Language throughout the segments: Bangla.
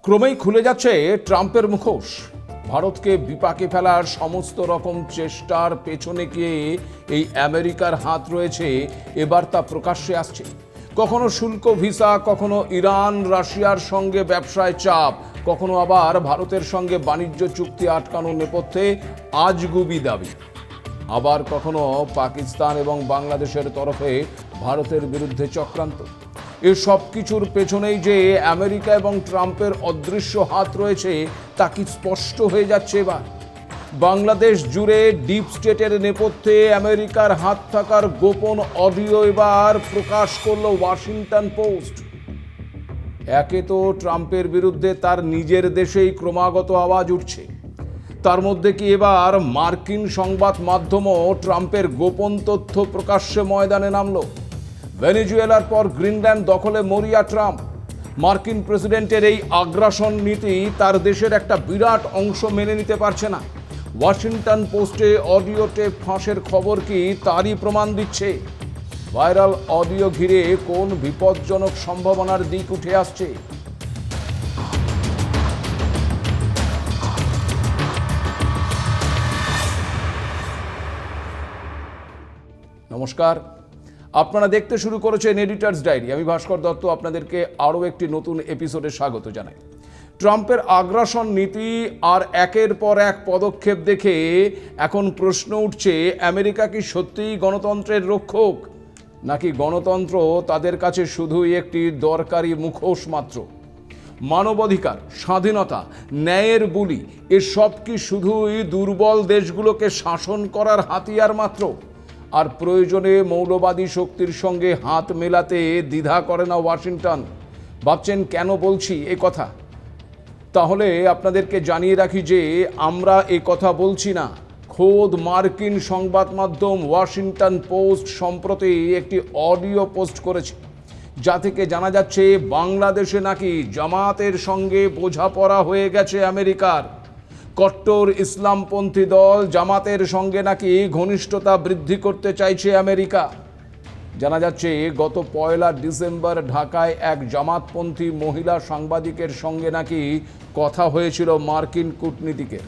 ক্রমেই খুলে যাচ্ছে ট্রাম্পের মুখোশ। ভারতকে বিপাকে ফেলার সমস্ত রকম চেষ্টার পেছনে গিয়ে এই আমেরিকার হাত রয়েছে, এবার তা প্রকাশ্যে আসছে। কখনো শুল্ক ভিসা, কখনো ইরান রাশিয়ার সঙ্গে ব্যবসায় চাপ, কখনো আবার ভারতের সঙ্গে বাণিজ্য চুক্তি আটকানোর নেপথ্যে আজগুবি দাবি, আবার কখনো পাকিস্তান এবং বাংলাদেশের তরফে ভারতের বিরুদ্ধে চক্রান্ত। এ সব কিছুর পেছনেই যে আমেরিকা এবং ট্রাম্পের অদৃশ্য হাত রয়েছে তা কি স্পষ্ট হয়ে যাচ্ছে এবার। বাংলাদেশ জুড়ে ডিপ স্টেটের নেপথ্যে আমেরিকার হাত থাকার গোপন অডিও এবার প্রকাশ করল ওয়াশিংটন পোস্ট। একে তো ট্রাম্পের বিরুদ্ধে তার নিজের দেশেই ক্রমাগত আওয়াজ উঠছে, তার মধ্যে কি এবার মার্কিন সংবাদ মাধ্যমও ট্রাম্পের গোপন তথ্য প্রকাশ্যে ময়দানে নামলো। ভেনেজুয়েলার পর গ্রিনল্যান্ড দখলে মরিয়া ট্রাম্প। মার্কিন প্রেসিডেন্টের এই আগ্রাসন নীতি তার দেশের একটা বিরাট অংশ মেনে নিতে পারছে না। ওয়াশিংটন পোস্টে অডিও টেপ ফাঁসের খবর কি তারই প্রমাণ দিচ্ছে। ভাইরাল অডিও ঘিরে কোন বিপজ্জনক সম্ভাবনার দিক উঠে আসছে। নমস্কার, আপনারা দেখতে শুরু করেছেন এডিটরস ডায়েরি। আমি ভাস্কর দত্ত আপনাদেরকে আরও একটি নতুন এপিসোডে স্বাগত জানাই। ট্রাম্পের আগ্রাসন নীতি আর একের পর এক পদক্ষেপ দেখে এখন প্রশ্ন উঠছে, আমেরিকা কি সত্যিই গণতন্ত্রের রক্ষক, নাকি গণতন্ত্র তাদের কাছে শুধুই একটি দরকারি মুখোশ মাত্র? মানবাধিকার, স্বাধীনতা, ন্যায়ের বুলি এসব কি শুধুই দুর্বল দেশগুলোকে শাসন করার হাতিয়ার মাত্র? আর প্রয়োজনে মৌলবাদী শক্তির সঙ্গে হাত মেলাতে দ্বিধা করে না ওয়াশিংটন। ভাবছেন কেন বলছি এ কথা? তাহলে আপনাদেরকে জানিয়ে রাখি যে আমরা এ কথা বলছি না। খোদ মার্কিন সংবাদ মাধ্যম ওয়াশিংটন পোস্ট সম্প্রতি একটি অডিও পোস্ট করেছে, যা থেকে জানা যাচ্ছে বাংলাদেশে নাকি জামাতের সঙ্গে বোঝাপড়া হয়ে গেছে আমেরিকার। কট্টর ইসলামপন্থী দল জামাতের সঙ্গে নাকি ঘনিষ্ঠতা বৃদ্ধি করতে চাইছে আমেরিকা। জানা যাচ্ছে গত 1 ডিসেম্বর ঢাকায় এক জামাতপন্থী মহিলা সাংবাদিকের সঙ্গে নাকি কথা হয়েছিল মার্কিন কূটনীতিকের।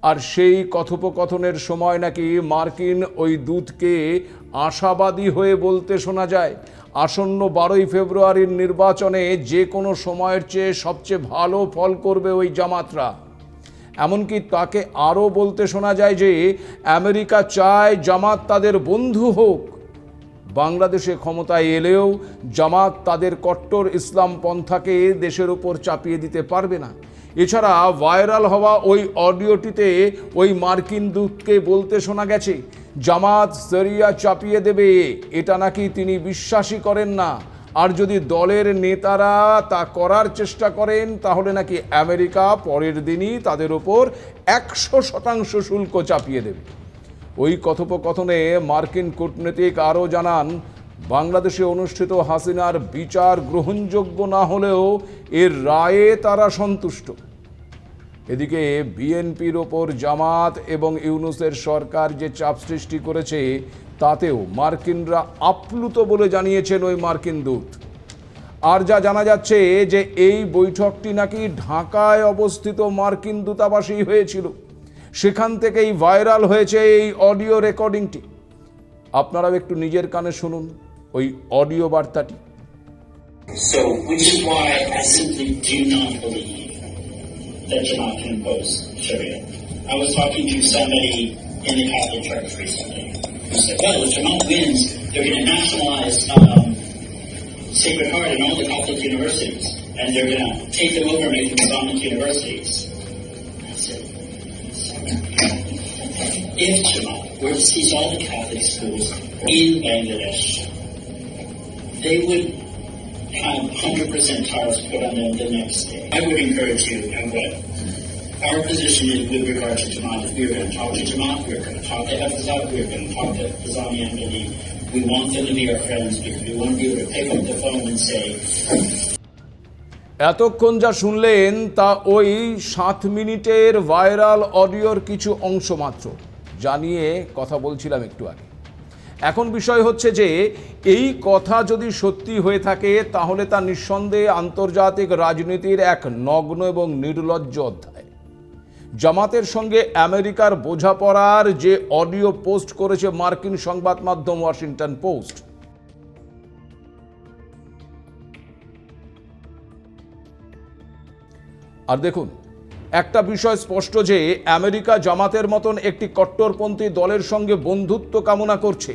আর সেই কথোপকথনের সময় নাকি মার্কিন ওই দূতকে আশাবাদী হয়ে বলতে শোনা যায়, আসন্ন 12ই ফেব্রুয়ারির নির্বাচনে যে কোনো সময়ের চেয়ে সবচেয়ে ভালো ফল করবে ওই জামাতরা। এমনকি তাকে আরও বলতে শোনা যায় যে আমেরিকা চায় জামাত তাদের বন্ধু হোক। বাংলাদেশে ক্ষমতায় এলেও জামাত তাদের কট্টর ইসলাম পন্থাকে দেশের উপর চাপিয়ে দিতে পারবে না। এছাড়া ভাইরাল হওয়া ওই অডিওটিতে ওই মার্কিন দূতকে বলতে শোনা গেছে, জামাত শরিয়া চাপিয়ে দেবে এটা নাকি তিনি বিশ্বাসই করেন না। আর যদি দলের নেতারা তা করার চেষ্টা করেন তাহলে নাকি আমেরিকা পরের দিনই তাদের ওপর 100% শুল্ক চাপিয়ে দেবে। ওই কথোপকথনে মার্কিন কূটনীতিক আরও জানান, বাংলাদেশে অনুষ্ঠিত হাসিনার বিচার গ্রহণযোগ্য না হলেও এর রায়ে তারা সন্তুষ্ট। এদিকে বিএনপির ওপর জামাত এবং ইউনূসের সরকার যে চাপ সৃষ্টি করেছে তাতেও মার্কিনরা আপ্লুত বলে জানিয়েছেন ওই মার্কিন দূত। আর যা জানা যাচ্ছে যে এই বৈঠকটি নাকি ঢাকায় অবস্থিত মার্কিন দূতাবাসেই হয়েছিল। সেখান থেকেই ভাইরাল হয়েছে এই অডিও রেকর্ডিংটি। আপনারাও একটু নিজের কানে শুনুন ওই অডিও বার্তাটি। So, which is why I simply do not believe that Jamaat can impose Sharia. I was talking to somebody in the Catholic Church recently who said, well, if Jamaat wins, they're going to nationalize Sacred Heart in all the Catholic universities, and they're going to take them over and make them Islamic universities. I said, if Jamaat were to seize all the Catholic schools in Bangladesh, they would have 100% tariffs put on them the next day. I would encourage you, and what our position is with regard to Jamaat, if we were going to talk to Jamaat, we were going to talk to Hafizat, we were going to talk to Nizami Ahmadi. We want them to be our friends because we want to be able to pick up the phone and say, এতক্ষণ যা শুনলেন তা ওই 7 মিনিটের ভাইরাল অডিওর কিছু অংশ মাত্র, জানিয়ে কথা বলছিলাম একটু আগে। এখন বিষয় হচ্ছে যে এই কথা যদি সত্যি হয়ে থাকে তাহলে তা নিঃসন্দেহে আন্তর্জাতিক রাজনীতির এক নগ্ন এবং নির্লজ্জ অধ্যায়। জামাতের সঙ্গে আমেরিকার বোঝাপড়ার যে অডিও পোস্ট করেছে মার্কিন সংবাদ মাধ্যম ওয়াশিংটন পোস্ট, আর দেখুন, একটা বিষয় স্পষ্ট যে আমেরিকা জামাতের মতন একটি কট্টরপন্থী দলের সঙ্গে বন্ধুত্ব কামনা করছে।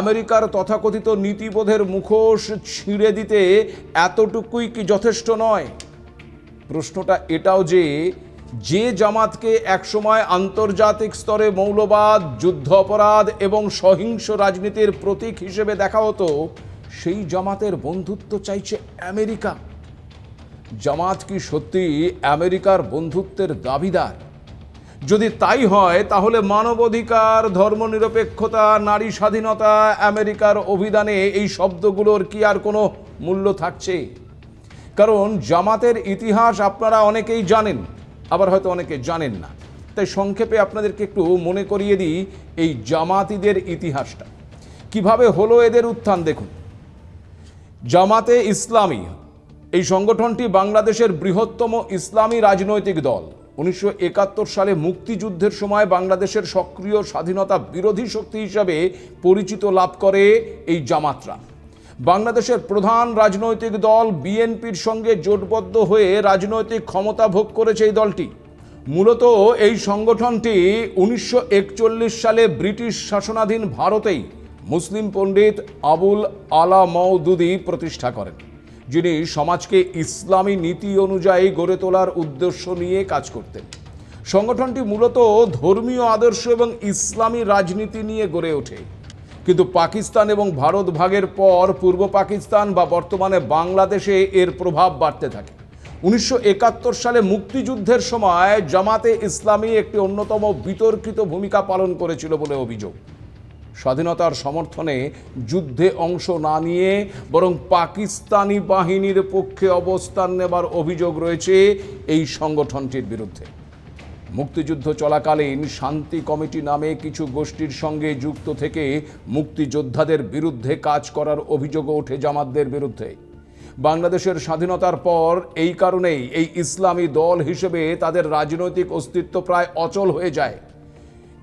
আমেরিকার তথাকথিত নীতিবোধের মুখোশ ছিঁড়ে দিতে এতটুকুই কি যথেষ্ট নয়? প্রশ্নটা এটাও যে জামাতকে একসময় আন্তর্জাতিক স্তরে মৌলবাদ, যুদ্ধ অপরাধ এবং সহিংস রাজনীতির প্রতীক হিসেবে দেখা হতো, সেই জামাতের বন্ধুত্ব চাইছে আমেরিকা। জামাত কি সত্যি আমেরিকার বন্ধুত্বের দাবিদার? যদি তাই হয় তাহলে মানবাধিকার, ধর্মনিরপেক্ষতা, নারী স্বাধীনতা, আমেরিকার অভিধানে এই শব্দগুলোর কি আর কোনো মূল্য থাকছে? কারণ জামাতের ইতিহাস আপনারা অনেকেই জানেন, আবার হয়তো অনেকে জানেন না। তাই সংক্ষেপে আপনাদেরকে একটু মনে করিয়ে দিই এই জামাতিদের ইতিহাসটা। কিভাবে হলো এদের উত্থান দেখুন। জামাতে ইসলামী এই সংগঠনটি বাংলাদেশের বৃহত্তম ইসলামী রাজনৈতিক দল। 1971 সালে মুক্তিযুদ্ধের সময় বাংলাদেশের সক্রিয় স্বাধীনতা বিরোধী শক্তি হিসাবে পরিচিত লাভ করে এই জামাতরা। বাংলাদেশের প্রধান রাজনৈতিক দল বিএনপির সঙ্গে জোটবদ্ধ হয়ে রাজনৈতিক ক্ষমতা ভোগ করেছে এই দলটি। মূলত এই সংগঠনটি 1941 সালে ব্রিটিশ শাসনাধীন ভারতেই মুসলিম পণ্ডিত আবুল আলা মওদুদি প্রতিষ্ঠা করেন, যিনি সমাজকে ইসলামী নীতি অনুযায়ী গড়ে তোলার উদ্দেশ্য নিয়ে কাজ করতেন। সংগঠনটি মূলত ধর্মীয় আদর্শ এবং ইসলামী রাজনীতি নিয়ে গড়ে ওঠে। কিন্তু পাকিস্তান এবং ভারত ভাগের পর পূর্ব পাকিস্তান বা বর্তমানে বাংলাদেশে এর প্রভাব বাড়তে থাকে। 1971 সালে মুক্তিযুদ্ধের সময় জামাতে ইসলামী একটি অন্যতম বিতর্কিত ভূমিকা পালন করেছিল বলে অভিযোগ। স্বাধীনতার সমর্থনে যুদ্ধে অংশ না নিয়ে বরং পাকিস্তানি বাহিনীর পক্ষে অবস্থান নেবার অভিযোগ রয়েছে এই সংগঠনটির বিরুদ্ধে। মুক্তিযুদ্ধ চলাকালীন শান্তি কমিটি নামে কিছু গোষ্ঠীর সঙ্গে যুক্ত থেকে মুক্তিযোদ্ধাদের বিরুদ্ধে কাজ করার অভিযোগও ওঠে জামাতদের বিরুদ্ধে। বাংলাদেশের স্বাধীনতার পর এই কারণেই এই ইসলামী দল হিসেবে তাদের রাজনৈতিক অস্তিত্ব প্রায় অচল হয়ে যায়।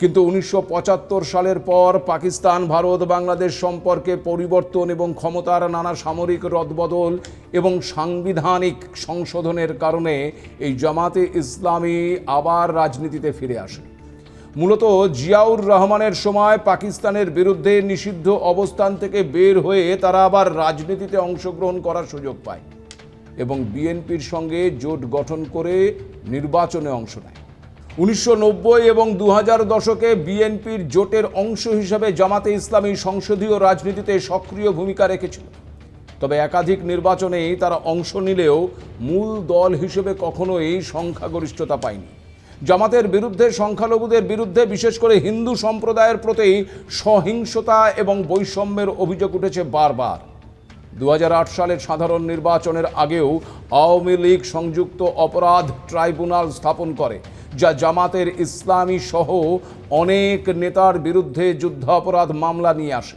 কিন্তু 1975 সালের পর পাকিস্তান ভারত বাংলাদেশ সম্পর্কে পরিবর্তন এবং ক্ষমতার নানা সামরিক রদবদল এবং সাংবিধানিক সংশোধনের কারণে এই জামাতে ইসলামী আবার রাজনীতিতে ফিরে আসে। মূলত জিয়াউর রহমানের সময় পাকিস্তানের বিরুদ্ধে নিষিদ্ধ অবস্থান থেকে বের হয়ে তারা আবার রাজনীতিতে অংশগ্রহণ করার সুযোগ পায় এবং বিএনপির সঙ্গে জোট গঠন করে নির্বাচনে অংশ নেয়। 1990 এবং 2000 দশকে বিএনপির জোটের অংশ হিসেবে জামাতে ইসলামী সংসদীয় রাজনীতিতে সক্রিয় ভূমিকা রেখেছিল। তবে একাধিক নির্বাচনেই তারা অংশ নিলেও মূল দল হিসেবে কখনোই সংখ্যাগরিষ্ঠতা পায়নি। জামাতের বিরুদ্ধে সংখ্যালঘুদের বিরুদ্ধে বিশেষ করে হিন্দু সম্প্রদায়ের প্রতি সহিংসতা এবং বৈষম্যের অভিযোগ উঠেছে বারবার। 2008 সালের সাধারণ নির্বাচনের আগেও আওয়ামী লীগ সংযুক্ত অপরাধ ট্রাইব্যুনাল স্থাপন করে, যা জামাতের ইসলামী সহ অনেক নেতার বিরুদ্ধে যুদ্ধাপরাধ মামলা নিয়ে আসে।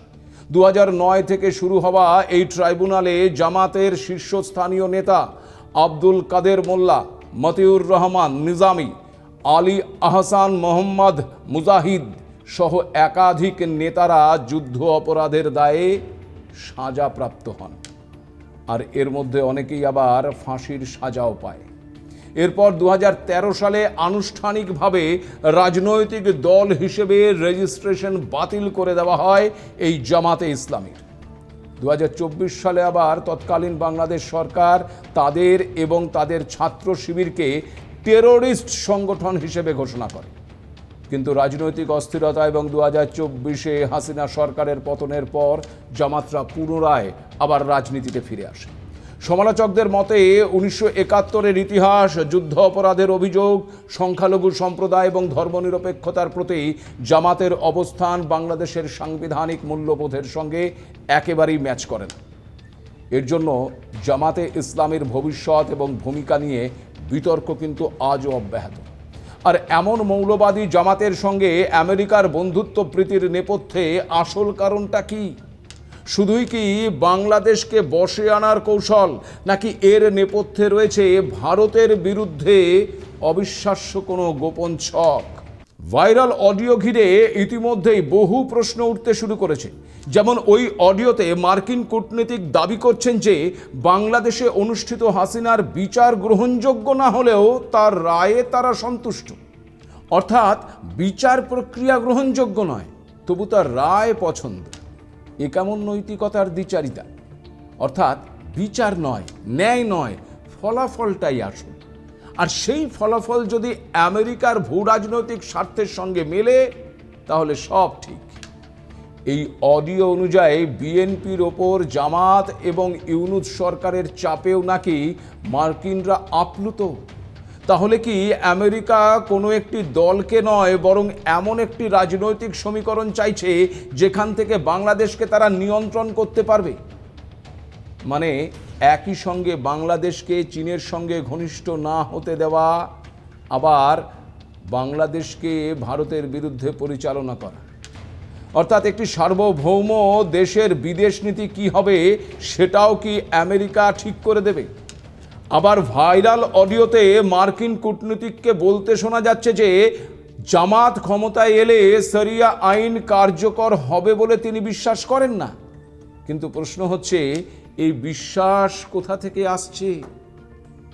2009 থেকে শুরু হওয়া এই ট্রাইব্যুনালে জামাতের শীর্ষস্থানীয় নেতা আব্দুল কাদের মোল্লা, মতিউর রহমান নিজামী, আলী আহসান মোহাম্মদ মুজাহিদ সহ একাধিক নেতারা যুদ্ধ অপরাধের দায়ে সাজাপ্রাপ্ত হন, আর এর মধ্যে অনেকেই আবার ফাঁসির সাজাও পায়। এরপর 2013 সালে আনুষ্ঠানিকভাবে রাজনৈতিক দল হিসেবে রেজিস্ট্রেশন বাতিল করে দেওয়া হয় এই জামাতে ইসলামীর। 2024 সালে আবার তৎকালীন বাংলাদেশ সরকার তাদের এবং তাদের ছাত্র শিবিরকে টেরোরিস্ট সংগঠন হিসেবে ঘোষণা করে। কিন্তু রাজনৈতিক অস্থিরতা এবং 2024-এ হাসিনা সরকারের পতনের পর জামাতরা পুনরায় আবার রাজনীতিতে ফিরে আসে। সমালোচকদের মতে 1971-এর ইতিহাস, যুদ্ধ অপরাধের অভিযোগ, সংখ্যালঘু সম্প্রদায় এবং ধর্মনিরপেক্ষতার প্রতি জামাতের অবস্থান বাংলাদেশের সাংবিধানিক মূল্যবোধের সঙ্গে একেবারেই ম্যাচ করে না। এর জন্য জামাতে ইসলামের ভবিষ্যৎ এবং ভূমিকা নিয়ে বিতর্ক কিন্তু আজও অব্যাহত। আর এমন মৌলবাদী জামাতের সঙ্গে আমেরিকার বন্ধুত্ব প্রীতির নেপথ্যে আসল কারণটা কি? শুধুই কি বাংলাদেশকে বশে আনার কৌশল, নাকি এর নেপথ্যে রয়েছে ভারতের বিরুদ্ধে অবিশ্বাস্য কোনো গোপন ছক? ভাইরাল অডিও ঘিরে ইতিমধ্যেই বহু প্রশ্ন উঠতে শুরু করেছে। যেমন ওই অডিওতে মার্কিন কূটনীতিক দাবি করছেন যে বাংলাদেশে অনুষ্ঠিত হাসিনার বিচার গ্রহণযোগ্য না হলেও তার রায়ে তারা সন্তুষ্ট। অর্থাৎ বিচার প্রক্রিয়া গ্রহণযোগ্য নয়, তবু তার রায় পছন্দ। এ কেমন নৈতিকতার দ্বিচারিতা? অর্থাৎ বিচার নয়, ন্যায় নয়, ফলাফলটাই আসল। আর সেই ফলাফল যদি আমেরিকার ভূ রাজনৈতিক স্বার্থের সঙ্গে মেলে তাহলে সব ঠিক। এই অডিও অনুযায়ী বিএনপির ওপর জামাত এবং ইউনূস সরকারের চাপেও নাকি মার্কিনরা আপ্লুত। তাহলে কি আমেরিকা কোনো একটি দলকে নয়, বরং এমন একটি রাজনৈতিক সমীকরণ চাইছে যেখান থেকে বাংলাদেশকে তারা নিয়ন্ত্রণ করতে পারবে? মানে একই সঙ্গে বাংলাদেশকে চীনের সঙ্গে ঘনিষ্ঠ না হতে দেওয়া, আবার বাংলাদেশকে ভারতের বিরুদ্ধে পরিচালনা করা। অর্থাৎ একটি সার্বভৌম দেশের বিদেশ নীতি কী হবে সেটাও কি আমেরিকা ঠিক করে দেবে? আবার ভাইরাল অডিওতে মার্কিন কূটনীতিককে বলতে শোনা যাচ্ছে যে জামাত ক্ষমতায় এলে শরিয়া আইন কার্যকর হবে বলে তিনি বিশ্বাস করেন না। কিন্তু প্রশ্ন হচ্ছে, এই বিশ্বাস কোথা থেকে আসছে?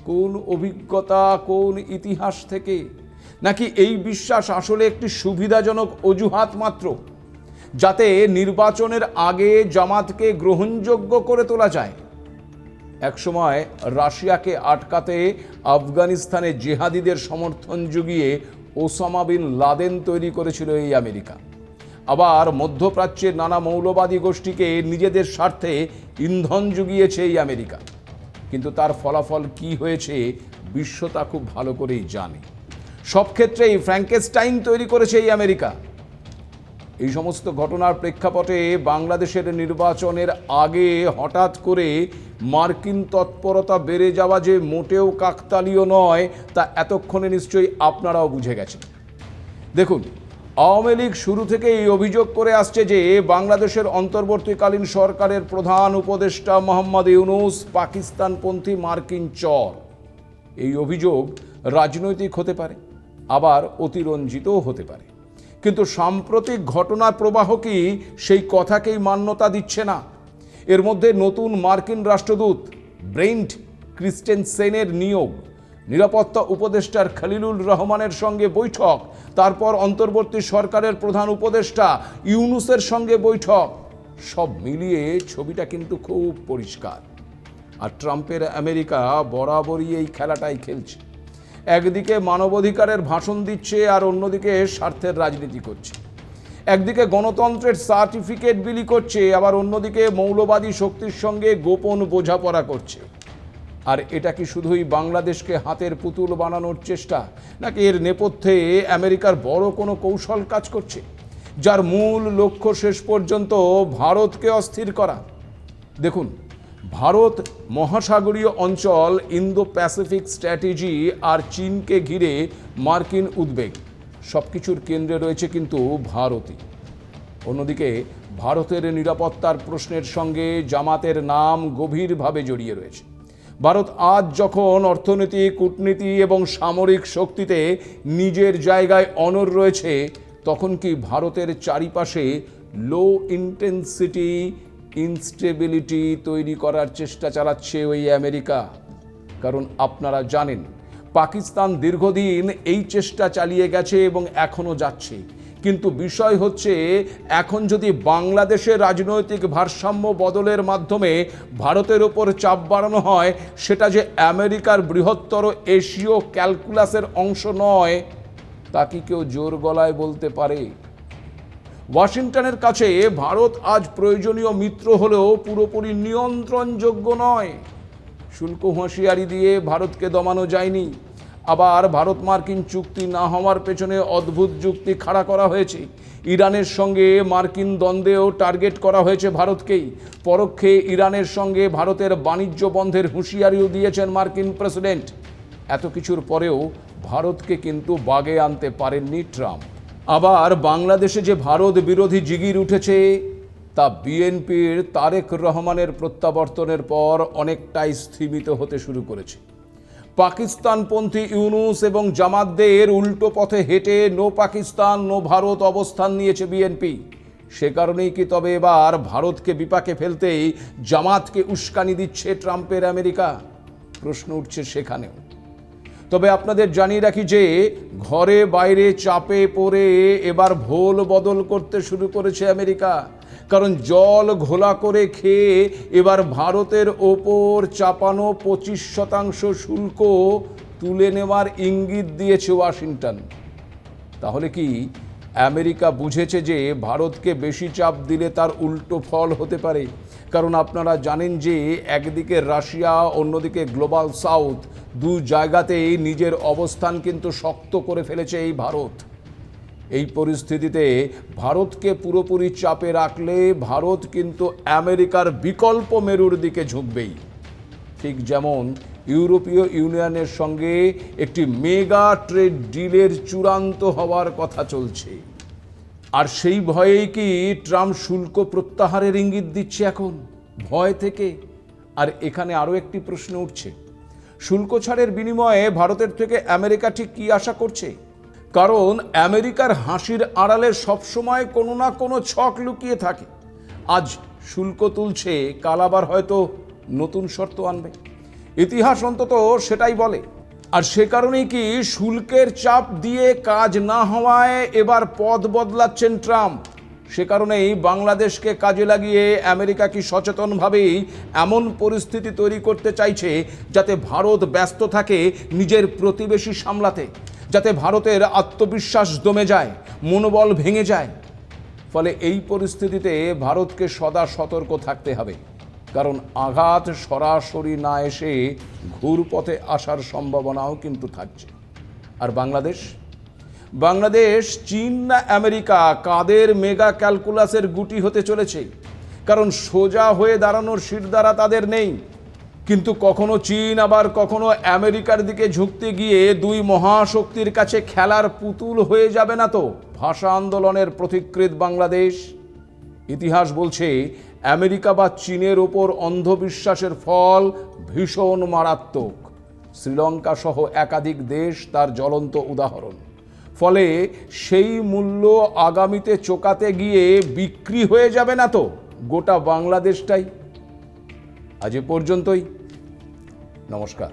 কোন অভিজ্ঞতা, কোন ইতিহাস থেকে? নাকি এই বিশ্বাস আসলে একটি সুবিধাজনক অজুহাত মাত্র, যাতে নির্বাচনের আগে জামাতকে গ্রহণযোগ্য করে তোলা যায়? একসময় রাশিয়াকে আটকাতে আফগানিস্তানে জেহাদিদের সমর্থন জুগিয়ে ওসামা বিন লাদেন তৈরি করেছিল এই আমেরিকা। আবার মধ্যপ্রাচ্যের নানা মৌলবাদী গোষ্ঠীকে নিজেদের স্বার্থে ইন্ধন জুগিয়েছে এই আমেরিকা। কিন্তু তার ফলাফল কি হয়েছে বিশ্ব তা খুব ভালো করেই জানে। সব ক্ষেত্রেই ফ্র্যাঙ্কেনস্টাইন তৈরি করেছে এই আমেরিকা। এই সমস্ত ঘটনার প্রেক্ষাপটে বাংলাদেশের নির্বাচনের আগে হঠাৎ করে মার্কিন তৎপরতা বেড়ে যাওয়া যে মোটেও কাকতালীয় নয়, তা এতক্ষণে নিশ্চয়ই আপনারাও বুঝে গেছেন। দেখুন, আওয়ামী লীগ শুরু থেকেই অভিযোগ করে আসছে যে বাংলাদেশের অন্তর্বর্তীকালীন সরকারের প্রধান উপদেষ্টা মোহাম্মদ ইউনূস পাকিস্তানপন্থী মার্কিন চর। এই অভিযোগ রাজনৈতিক হতে পারে, আবার অতিরঞ্জিতও হতে পারে, কিন্তু সাম্প্রতিক ঘটনার প্রবাহ কি সেই কথাকেই মান্যতা দিচ্ছে না? এর মধ্যে নতুন মার্কিন রাষ্ট্রদূত ব্রেন্ট ক্রিস্টেনসেনের নিয়োগ, নিরাপত্তা উপদেষ্টার খলিলুর রহমানের সঙ্গে বৈঠক, তারপর অন্তর্বর্তী সরকারের প্রধান উপদেষ্টা ইউনূসের সঙ্গে বৈঠক, সব মিলিয়ে ছবিটা কিন্তু খুব পরিষ্কার। আর ট্রাম্পের আমেরিকা বরাবরই এই খেলাটাই খেলছে। একদিকে মানবাধিকারের ভাষণ দিচ্ছে, আর অন্যদিকে স্বার্থের রাজনীতি করছে। একদিকে গণতন্ত্রের সার্টিফিকেট বিলি করছে, আবার অন্যদিকে মৌলবাদী শক্তির সঙ্গে গোপন বোঝাপড়া করছে। আর এটা কি শুধুই বাংলাদেশকে হাতের পুতুল বানানোর চেষ্টা, নাকি এর নেপথ্যে আমেরিকার বড় কোনো কৌশল কাজ করছে, যার মূল লক্ষ্য শেষ পর্যন্ত ভারতকে অস্থির করা? দেখুন, ভারত মহাসাগরীয় অঞ্চল, ইন্দো প্যাসিফিক স্ট্র্যাটেজি আর চীনকে ঘিরে মার্কিন উদ্বেগ, সব কিছুর কেন্দ্রে রয়েছে কিন্তু ভারতই। অন্যদিকে ভারতের নিরাপত্তার প্রশ্নের সঙ্গে জামাতের নাম গভীরভাবে জড়িয়ে রয়েছে। ভারত আজ যখন অর্থনীতি, কূটনীতি এবং সামরিক শক্তিতে নিজের জায়গায় অনড় রয়েছে, তখন কি ভারতের চারিপাশে লো ইন্টেন্সিটি ইনস্টেবিলিটি তৈরি করার চেষ্টা চালাচ্ছে ওই আমেরিকা? কারণ আপনারা জানেন, পাকিস্তান দীর্ঘদিন এই চেষ্টা চালিয়ে গেছে এবং এখনও যাচ্ছে। কিন্তু বিষয় হচ্ছে, এখন যদি বাংলাদেশের রাজনৈতিক ভারসাম্য বদলের মাধ্যমে ভারতের ওপর চাপ বাড়ানো হয়, সেটা যে আমেরিকার বৃহত্তর এশীয় ক্যালকুলাসের অংশ নয়, তা কি কেউ জোর গলায় বলতে পারে? ওয়াশিংটনের কাছে ভারত আজ প্রয়োজনীয় মিত্র হলেও পুরোপুরি নিয়ন্ত্রণযোগ্য নয়। শুল্ক হুঁশিয়ারি দিয়ে ভারতকে দমানো যায়নি। আবার ভারত মার্কিন চুক্তি না হওয়ার পেছনে অদ্ভুত যুক্তি খাড়া করা হয়েছে। ইরানের সঙ্গে মার্কিন দ্বন্দ্বেও টার্গেট করা হয়েছে ভারতকেই। পরোক্ষে ইরানের সঙ্গে ভারতের বাণিজ্য বন্ধের হুঁশিয়ারিও দিয়েছেন মার্কিন প্রেসিডেন্ট। এত কিছুর পরেও ভারতকে কিন্তু বাগে আনতে পারেননি ট্রাম্প। আবার বাংলাদেশে যে ভারত বিরোধী জিগির উঠেছে তা বিএনপির তারেক রহমানের প্রত্যাবর্তনের পর অনেকটাই স্থিমিত হতে শুরু করেছে। পাকিস্তানপন্থী ইউনূস এবং জামাতদের উল্টো পথে হেঁটে নো পাকিস্তান নো ভারত অবস্থান নিয়েছে বিএনপি। সে কারণেই কি তবে এবার ভারতকে বিপাকে ফেলতেই জামাতকে উস্কানি দিচ্ছে ট্রাম্পের আমেরিকা? প্রশ্ন উঠছে সেখানেও। তবে আপনাদের জানিয়ে রাখি যে ঘরে বাইরে চাপে পড়ে এবার ভোল বদল করতে শুরু করেছে আমেরিকা। কারণ জল ঘোলা করে খেয়ে এবার ভারতের ওপর চাপানো 25% শুল্ক তুলে নেওয়ার ইঙ্গিত দিয়েছে ওয়াশিংটন। তাহলে কি আমেরিকা বুঝেছে যে ভারতকে বেশি চাপ দিলে তার উল্টো ফল হতে পারে? কারণ আপনারা জানেন যে একদিকে রাশিয়া, অন্যদিকে গ্লোবাল সাউথ, দু জায়গাতেই নিজের অবস্থান কিন্তু শক্ত করে ফেলেছে এই ভারত। এই পরিস্থিতিতে ভারতকে পুরোপুরি চাপে রাখলে ভারত কিন্তু আমেরিকার বিকল্প মেরুর দিকে ঝুঁকবেই। ঠিক যেমন ইউরোপীয় ইউনিয়নের সঙ্গে একটি মেগা ট্রেড ডিলের চূড়ান্ত হওয়ার কথা চলছে। আর সেই ভয়েই কি ট্রাম্প শুল্ক প্রত্যাহারের ইঙ্গিত দিচ্ছে এখন ভয় থেকে? আর এখানে আরও একটি প্রশ্ন উঠছে, শুল্ক ছাড়ের বিনিময়ে ভারতের থেকে আমেরিকা ঠিক কী আশা করছে? কারণ আমেরিকার হাসির আড়ালে সবসময় কোনো না কোনো ছক লুকিয়ে থাকে। আজ শুল্ক তুলছে, কাল আবার হয়তো নতুন শর্ত আনবে। ইতিহাস অন্তত সেটাই বলে। আর সে কারণেই কি শুল্কের চাপ দিয়ে কাজ না হওয়ায় এবার পথ বদলাচ্ছেন ট্রাম্প। সে কারণেই বাংলাদেশকে কাজে লাগিয়ে আমেরিকা কি সচেতনভাবেই এমন পরিস্থিতি তৈরি করতে চাইছে যাতে ভারত ব্যস্ত থাকে নিজের প্রতিবেশী সামলাতে, যাতে ভারতের আত্মবিশ্বাস দমে যায়, মনোবল ভেঙে যায়। ফলে এই পরিস্থিতিতে ভারতকে সদা সতর্ক থাকতে হবে। কারণ আঘাত সরাসরি না এসে ঘুরপথে আসার সম্ভাবনাও কিন্তু থাকছে। আর বাংলাদেশ চীন না আমেরিকা কাদের মেগা ক্যালকুলাসের গুটি হতে চলেছে। কারণ সোজা হয়ে দাঁড়ানোর শিরদাঁড়া তাদের নেই। কিন্তু কখনো চীন আবার কখনো আমেরিকার দিকে ঝুঁকতে গিয়ে দুই মহাশক্তির কাছে খেলার পুতুল হয়ে যাবে না তো ভাষা আন্দোলনের পথিকৃৎ বাংলাদেশ? ইতিহাস বলছে আমেরিকা বা চীনের ওপর অন্ধবিশ্বাসের ফল ভীষণ মারাত্মক। শ্রীলঙ্কা সহ একাধিক দেশ তার জ্বলন্ত উদাহরণ। ফলে সেই মূল্য আগামীতে চোকাতে গিয়ে বিক্রি হয়ে যাবে না তো গোটা বাংলাদেশটাই? আজ এ পর্যন্তই। নমস্কার।